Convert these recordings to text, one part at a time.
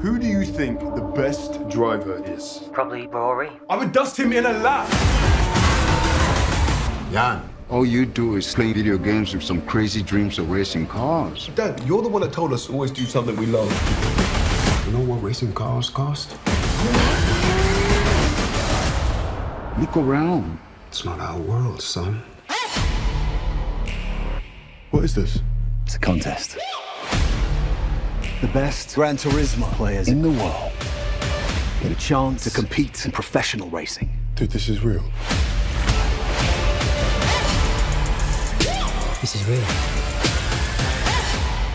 Who do you think the best driver is? Probably Rory. I would dust him in a lap. Jan, all you do is play video games with some crazy dreams of racing cars. Dad, you're the one that told us to always do something we love. You know what racing cars cost? Look around. It's not our world, son. What is this? It's a contest. The best Gran Turismo players in the world get a chance to compete in professional racing. Dude, this is real. This is real.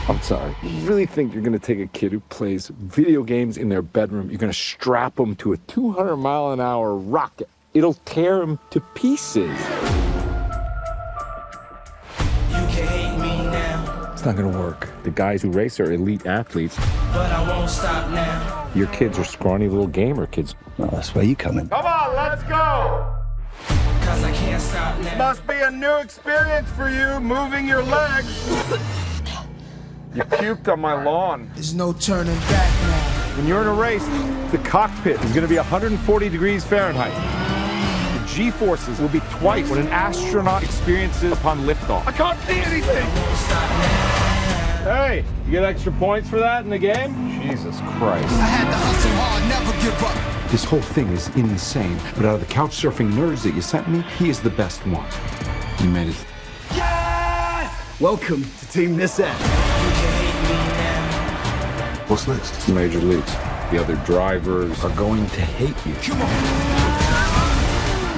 I'm sorry. You really think you're going to take a kid who plays video games in their bedroom, you're going to strap him to a 200-mile-an-hour rocket? It'll tear him to pieces. It's not going to work. The guys who race are elite athletes. But I won't stop now. Your kids are scrawny little gamer kids. Well, that's where you come in. Come on, let's go. Cause I can't stop now. Must be a new experience for you, moving your legs. You puked on my lawn. There's no turning back now. When you're in a race, the cockpit is going to be 140 degrees Fahrenheit. The G-forces will be twice what an astronaut experiences upon liftoff. I can't see anything. Won't stop now. Hey, you get extra points for that in the game? Jesus Christ. I had to hustle hard, never give up. This whole thing is insane, but out of the couch surfing nerds that you sent me, he is the best one. You made it. Welcome to Team Nissan. You can hate me now. What's next? It's major leagues. The other drivers are going to hate you. Come on.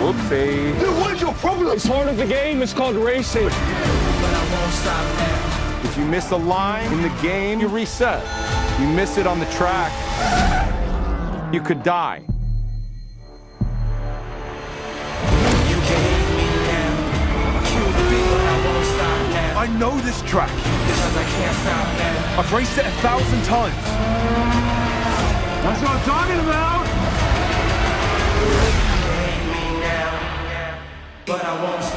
Whoopsie. Dude, what is your problem? It's part of the game. It's called racing. But I won't stop now. If you miss a line in the game, you reset. You miss it on the track, you could die. You can hate me now. But I won't stop now. I know this track. Because I can't stop now. I've raced it 1,000 times. That's what I'm talking about. You can hate me now. But I won't stop.